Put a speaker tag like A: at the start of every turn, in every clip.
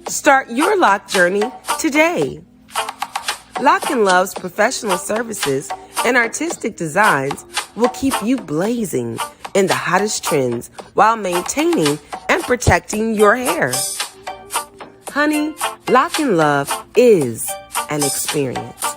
A: Start your lock journey today. Lock & Love's professional services and artistic designs will keep you blazing in the hottest trends while maintaining and protecting your hair. Honey, Lock & Love is an experience.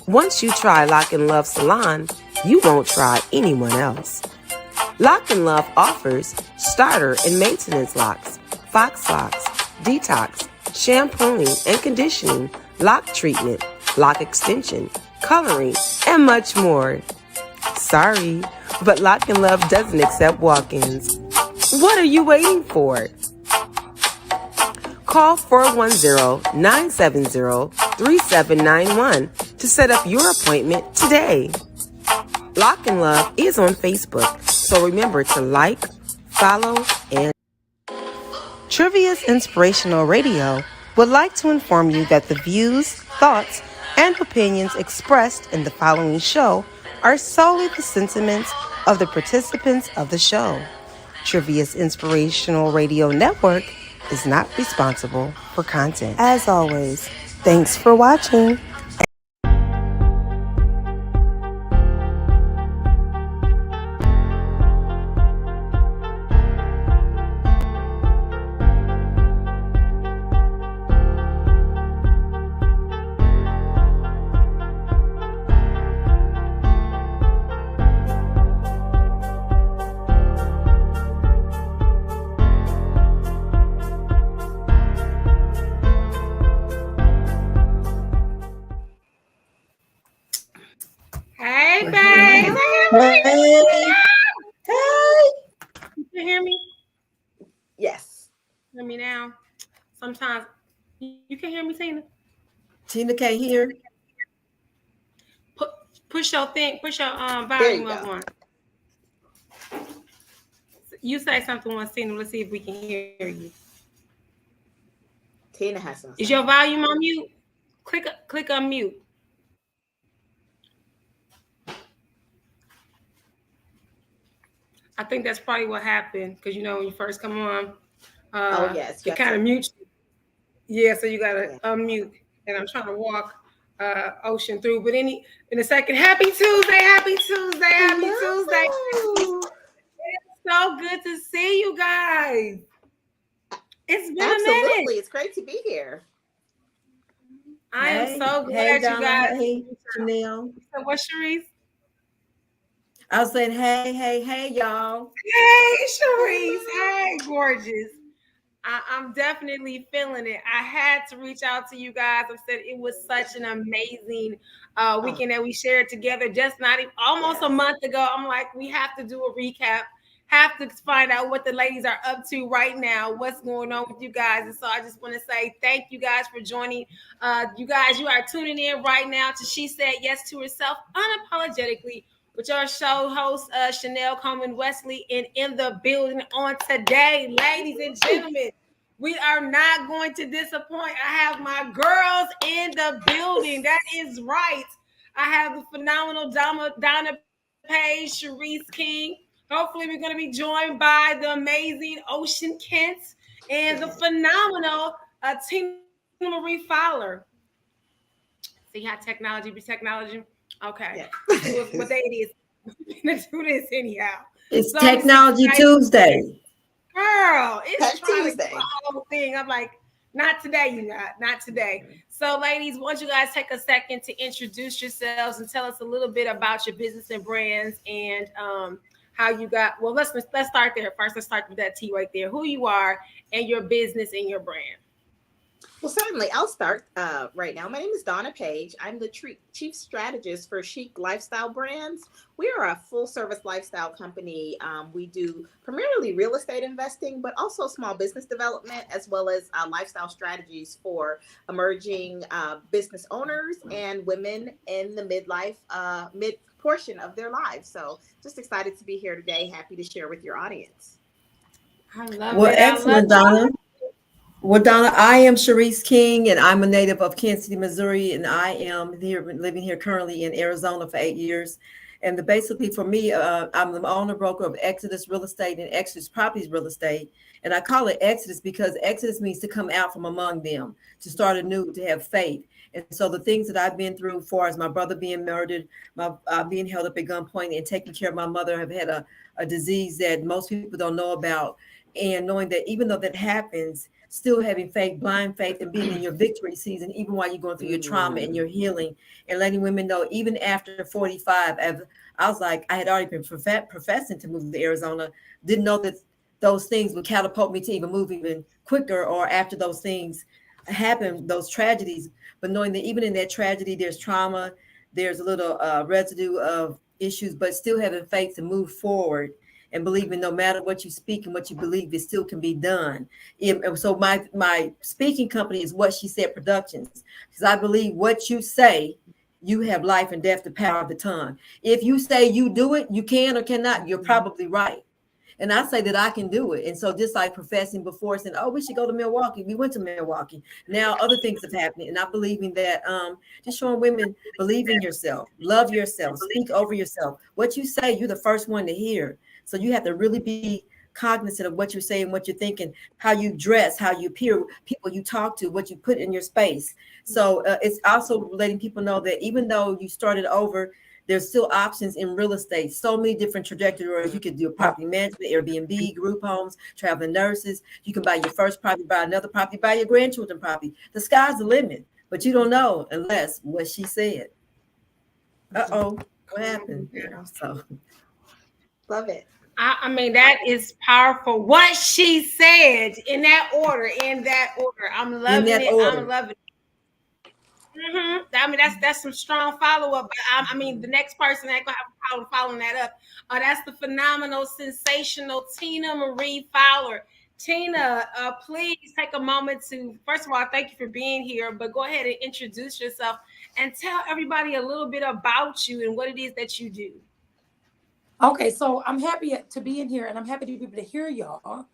A: Once you try Lock & Love Salon, you won't try anyone else. Lock & Love offers starter and maintenance locks, fox locks, detox, shampooing and conditioning, lock treatment, lock extension, coloring, and much more. Sorry, but Lock & Love doesn't accept walk-ins. What are you waiting for? Call 410-970-3791 to set up your appointment today. Lock & Love is on Facebook, so remember to like, follow, and... T.R.I.V.I.A's Inspirational Radio would like to inform you that the views, thoughts, and opinions expressed in the following show are solely the sentiments of the participants of the show. T.R.I.V.I.A's Inspirational Radio Network is not responsible for content. As always, thanks for watching.
B: Hey, babe.
C: Hey. Hey.
B: You can hear me?
C: Yes.
B: Hear me now? Sometimes you can hear me, Tina?
C: Tina can't hear.
B: Push your volume up on. You say something once, Tina. Let's see if we can hear you.
C: Tina has something.
B: Is your volume on mute? Click unmute. I think that's probably what happened because when you first come on,
C: yes,
B: it kind of mutes you. Yeah, so you gotta unmute. And I'm trying to walk Ocean through. But in a second, happy Tuesday, happy Tuesday, happy Tuesday. It's so good to see you guys. It's been a minute.
C: It's great to be here.
B: I am so glad you guys.
D: Hey, Chanelle.
B: So what, Sharice?
D: I was saying, hey, y'all.
B: Hey, Sharice. Hey, gorgeous. I'm definitely feeling it. I had to reach out to you guys. I said it was such an amazing weekend that we shared together. Just not even almost a month ago. I'm like, we have to do a recap. Have to find out what the ladies are up to right now. What's going on with you guys? And so I just want to say thank you guys for joining. You guys, you are tuning in right now to She Said Yes to Herself Unapologetically with your show host, Chanelle Coleman-Wesley, and in the building on today, ladies and gentlemen, we are not going to disappoint. I have my girls in the building. That is right. I have the phenomenal Donna Page, Sharice King. Hopefully, we're going to be joined by the amazing Ocean Kent and the phenomenal Tina Marie Fowler. See how technology be technology? Okay. Yeah. What day it is. We're going to do this anyhow.
D: It's so Technology Tuesday.
B: Girl, it's Tuesday. The whole thing. I'm like, not today, you not today. So, ladies, once you guys take a second to introduce yourselves and tell us a little bit about your business and brands and how you got. Well, let's start there first. Let's start with that T right there. Who you are and your business and your brand.
C: Well, certainly. I'll start right now. My name is Donna Page. I'm the chief strategist for Chic Lifestyle Brands. We are a full-service lifestyle company. We do primarily real estate investing, but also small business development, as well as lifestyle strategies for emerging business owners and women in the mid portion of their lives. So just excited to be here today. Happy to share with your audience.
B: I love
D: it.
B: Excellent,
D: Donna. Well, Donna, I am Sharice King, and I'm a native of Kansas City, Missouri, and I am living here currently in Arizona for 8 years. And basically for me, I'm the owner broker of Exodus Real Estate and Exodus Properties Real Estate. And I call it Exodus because Exodus means to come out from among them, to start anew, to have faith. And so the things that I've been through, far as my brother being murdered, my being held up at gunpoint, and taking care of my mother, have had a disease that most people don't know about. And knowing that even though that happens, still having faith, blind faith, and being in your victory season, even while you're going through your trauma and your healing, and letting women know, even after 45, I was like, I had already been professing to move to Arizona, didn't know that those things would catapult me to even move even quicker, or after those things happen, those tragedies. But knowing that even in that tragedy, there's trauma, there's a little residue of issues, but still having faith to move forward and believing no matter what you speak and what you believe, it still can be done. So my speaking company is What She Said Productions, because I believe what you say, you have life and death, the power of the tongue. If you say you do it, you can or cannot, you're probably right. And I say that I can do it. And so just like professing before, saying, oh, we should go to Milwaukee. We went to Milwaukee. Now other things have happened. And I believe in that, just showing women, believe in yourself, love yourself, speak over yourself. What you say, you're the first one to hear. So you have to really be cognizant of what you're saying, what you're thinking, how you dress, how you appear, people you talk to, what you put in your space. So it's also letting people know that even though you started over, there's still options in real estate. So many different trajectories. You could do property management, Airbnb, group homes, traveling nurses. You can buy your first property, buy another property, buy your grandchildren property. The sky's the limit, but you don't know unless what she said. What happened? So
C: Love it.
B: I mean, that is powerful. What she said in that order, I'm
D: in
B: loving
D: that
B: it. I'm
D: order.
B: loving it. I mean, that's some strong follow up. I mean, the next person that gonna have a problem following that up. That's the phenomenal, sensational Tina Marie Fowler. Tina, please take a moment to, first of all, thank you for being here, but go ahead and introduce yourself and tell everybody a little bit about you and what it is that you do.
E: Okay, so I'm happy to be in here and I'm happy to be able to hear y'all.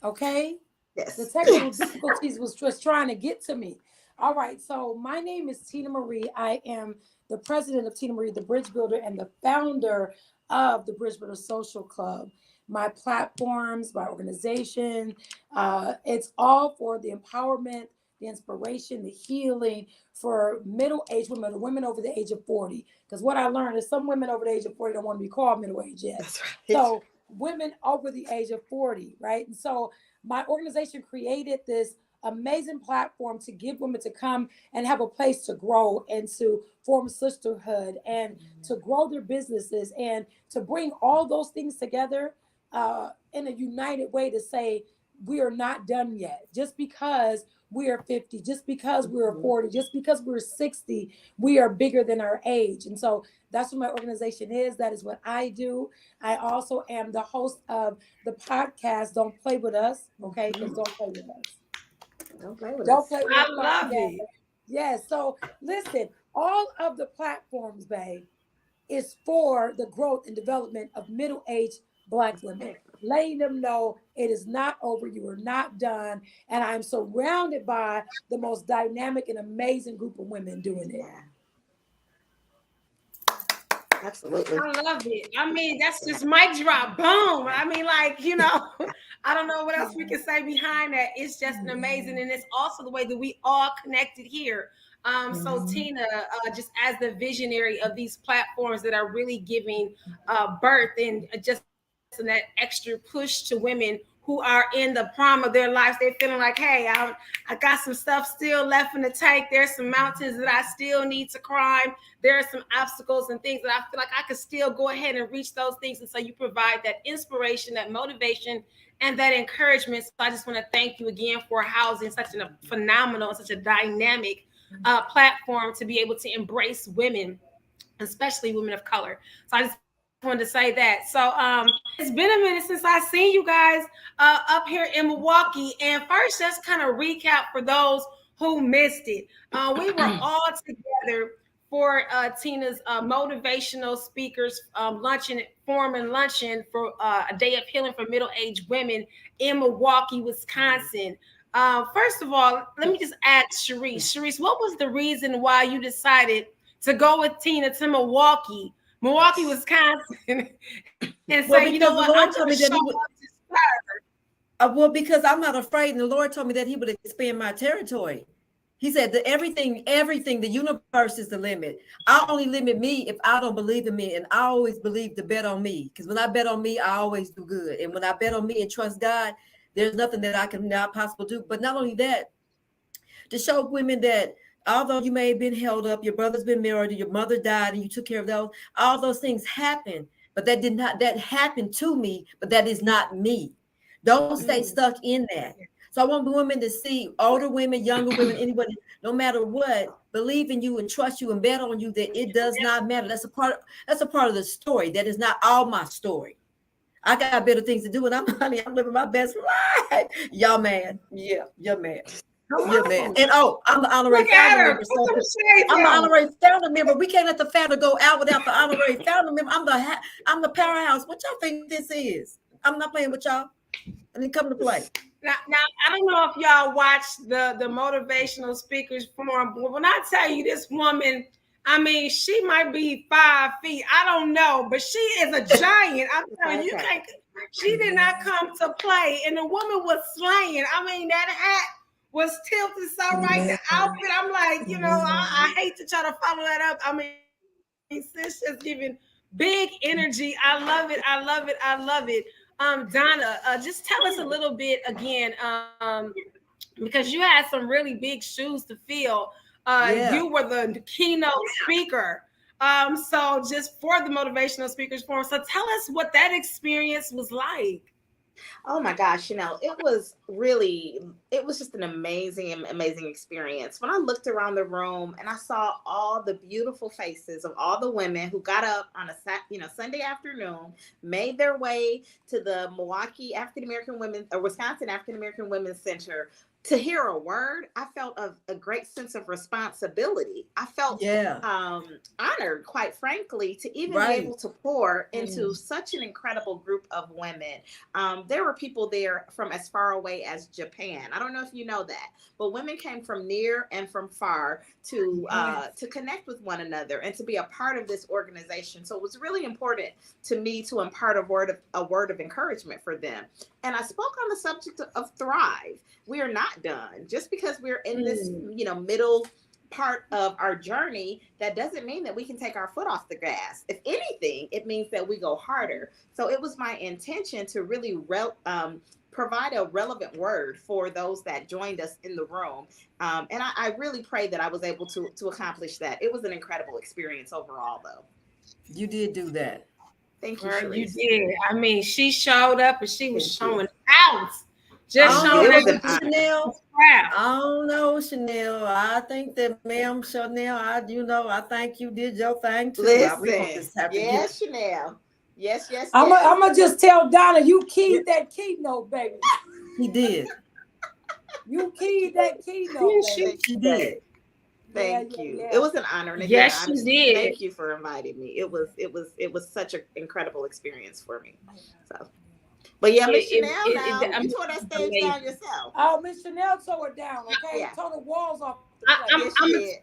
E: Okay? The
C: Yes.
E: technical difficulties was just trying to get to me. All right, so my name is Tina Marie. I am the president of Tina Marie, the Bridge Builder, and the founder of the Bridge Builder Social Club. My platforms, my organization, it's all for the empowerment, the inspiration, the healing for middle-aged women, or women over the age of 40. Because what I learned is some women over the age of 40 don't want to be called middle-aged yet.
C: That's right.
E: So women over the age of 40, right? And so my organization created this amazing platform to give women to come and have a place to grow and to form sisterhood and to grow their businesses and to bring all those things together in a united way to say, we are not done yet. Just because we are 50, just because we are 40, just because we're 60, we are bigger than our age. And so that's what my organization is. That is what I do. I also am the host of the podcast, Don't Play With Us. Okay, because don't play with us.
C: Don't play with
E: Don't
C: us.
E: play with
B: I
E: us.
B: love it.
E: Yes. So listen, all of the platforms, babe, is for the growth and development of middle-aged Black women, letting them know it is not over, you are not done, and I'm surrounded by the most dynamic and amazing group of women doing it.
C: Yeah. Absolutely.
B: I love it. I mean, that's just mic drop. Boom. I mean, like, I don't know what else we can say behind that. It's just an amazing. And it's also the way that we all connected here. So Tina, just as the visionary of these platforms that are really giving birth and just that extra push to women who are in the prime of their lives, they're feeling like, hey, I got some stuff still left in the tank. There's some mountains that I still need to climb. There are some obstacles and things that I feel like I could still go ahead and reach those things. And so you provide that inspiration, that motivation, and that encouragement. So I just want to thank you again for housing such a phenomenal, such a dynamic platform to be able to embrace women, especially women of color. So I just wanted to say that. So it's been a minute since I seen you guys up here in Milwaukee. And first, just kind of recap for those who missed it. We were all together for Tina's motivational speakers luncheon, forum luncheon for a day of healing for middle-aged women in Milwaukee, Wisconsin. First of all, let me just ask Sharice. Sharice, what was the reason why you decided to go with Tina to Milwaukee Milwaukee, Wisconsin, and
D: Well,
B: say, you know
D: because the
B: what, I'm
D: Lord told
B: gonna
D: me that
B: show
D: He would.
B: up to serve.
D: Well, because I'm not afraid, and the Lord told me that He would expand my territory. He said that everything, the universe is the limit. I only limit me if I don't believe in me, and I always believe to bet on me. Because when I bet on me, I always do good. And when I bet on me and trust God, there's nothing that I can not possible do. But not only that, to show women that although you may have been held up, your brother's been married, or your mother died, and you took care of those, all those things happen. But that happened to me, but that is not me. Don't stay stuck in that. So I want women to see, older women, younger women, anybody, no matter what, believe in you and trust you and bet on you that it does not matter. That's a part of the story. That is not all my story. I got better things to do, and I'm living my best life. Y'all man. Yeah, you're man.
B: Come
D: Yeah, man.
B: on.
D: And I'm the honorary
B: Look at
D: founder
B: her.
D: member.
B: Put
D: So
B: some shades
D: I'm the
B: on.
D: honorary founder member. We can't let the founder go out without the honorary founder member. I'm the powerhouse. What y'all think this is? I'm not playing with y'all. I didn't come to play.
B: Now, I don't know if y'all watched the motivational speakers forum, but when I tell you this woman, I mean, she might be 5 feet. I don't know, but she is a giant. I'm telling you, you can't. She did not come to play, and the woman was slaying. I mean, that hat was tilted so right. The outfit, I'm like, I hate to try to follow that up. I mean, sis just giving big energy. I love it. I love it. I love it. Donna, just tell us a little bit again, because you had some really big shoes to fill.
D: Yeah.
B: You were the keynote speaker. So just for the motivational speakers forum. So tell us what that experience was like.
C: Oh my gosh, Chanelle, it was just an amazing, amazing experience. When I looked around the room and I saw all the beautiful faces of all the women who got up on Sunday afternoon, made their way to the Milwaukee African American Women or Wisconsin African American Women's Center to hear a word, I felt a great sense of responsibility. I felt
D: Yeah.
C: honored, quite frankly, to even be
D: Right.
C: able to pour into such an incredible group of women. There were people there from as far away as Japan. I don't know if you know that, but women came from near and from far to connect with one another and to be a part of this organization. So it was really important to me to impart a word of encouragement for them. And I spoke on the subject of thrive. We are not done just because we're in this middle part of our journey. That doesn't mean that we can take our foot off the gas. If anything, it means that we go harder. So it was my intention to really provide a relevant word for those that joined us in the room. And I really pray that I was able to accomplish that. It was an incredible experience overall, though.
D: You did do that.
C: Thank you,
B: Girl, you
C: Sharice.
B: did. I mean, she showed up and she was
C: Thank you.
B: showing out. Just
C: Thank you.
B: showing
C: It
B: out.
C: was
D: Chanel,
C: an honor.
D: Chanel.
B: Proud.
D: I don't know, Chanel. I think that, ma'am, Chanel, I think you did your thing too. We gonna
C: Listen,
D: just have to get.
C: yes, Chanel. Yes, yes,
E: I'm
C: yes.
E: gonna just tell Donna, you keyed that keynote, baby.
D: He did.
E: You keyed that keynote, baby.
D: She did.
C: Thank you.
E: Yeah.
C: It was an honor, and again,
B: Yes,
C: I'm
B: she did.
C: thank you for inviting me. It was such an incredible experience for me. So, but yeah, Miss Chanel, now
B: I
C: you
B: mean,
C: tore that
B: it's
C: stage down
B: amazing.
C: yourself.
E: Oh, Miss Chanel tore it down, okay?
C: Yeah.
E: Tore the walls off the
B: I,
E: place.
B: I'm,
C: Yes, she
B: I'm,
C: did.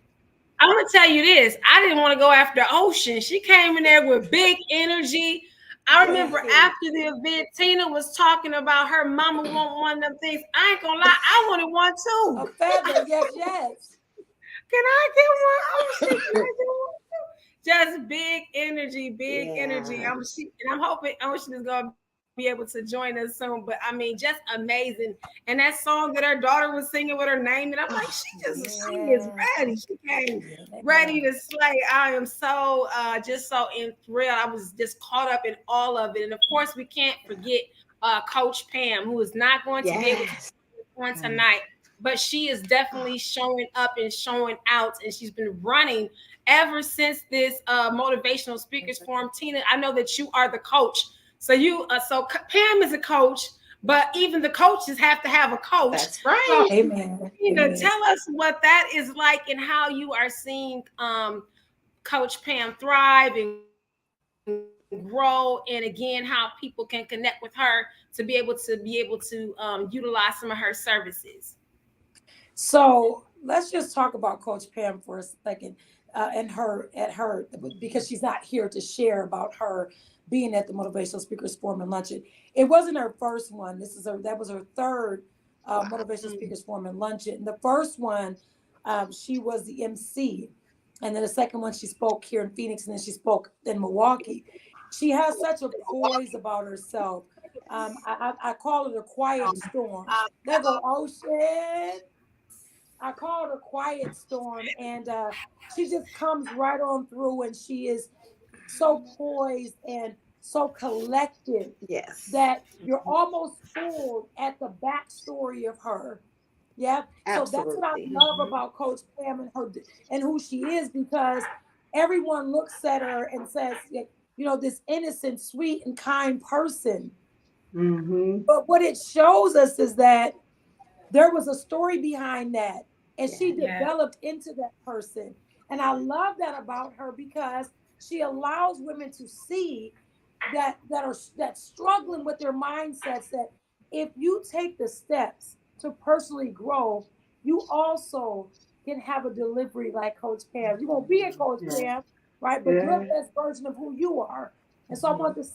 B: I'm gonna tell you this. I didn't want to go after Ocean. She came in there with big energy. I remember
C: Yes.
B: after the event, Tina was talking about her mama want one of them things. I ain't gonna lie, I wanted one
E: A
B: too.
E: feather, yes.
B: Can I get one? Ocean, can I get one too? Just big energy, big energy.
C: Yeah.
B: I'm hoping Ocean is gonna be able to join us soon. But I mean, just amazing. And that song that her daughter was singing with her name, and I'm like, she is ready. She came ready to slay. I am so just so enthralled. I was just caught up in all of it. And of course, we can't forget Coach Pam, who is not going to be able to
C: Yes.
B: on tonight, but she is definitely showing up and showing out, and she's been running ever since this motivational speakers forum. Tina, I know that you are the coach, so Pam is a coach, but even the coaches have to have a coach.
C: That's right.
B: So,
E: Amen.
B: Tina, tell us what that is like and how you are seeing Coach Pam thrive and grow, and again how people can connect with her to be able to utilize some of her services.
E: So let's just talk about Coach Pam for a second. and her at her because she's not here to share about her being at the Motivational Speakers Forum and Luncheon. It wasn't her first one. That was her third Motivational Speakers Forum and Luncheon. And the first one, she was the MC, and then the second one she spoke here in Phoenix, and then she spoke in Milwaukee. She has such a poise about herself. I call it a quiet storm. There go Ocean. I call it a quiet storm, and she just comes right on through, and she is so poised and so collected
C: Yes.
E: that you're almost fooled at the backstory of her. Yeah. So that's what I
C: Absolutely.
E: love about Coach Pam and her and who she is, because everyone looks at her and says, this innocent, sweet, and kind person. But what it shows us is that there was a story behind that, and she developed into that person. And I love that about her, because she allows women to see that's struggling with their mindsets, that if you take the steps to personally grow, you also can have a delivery like Coach Pam. You're gonna be a Coach Pam, right? But you're the best version of who you are. And so I want to say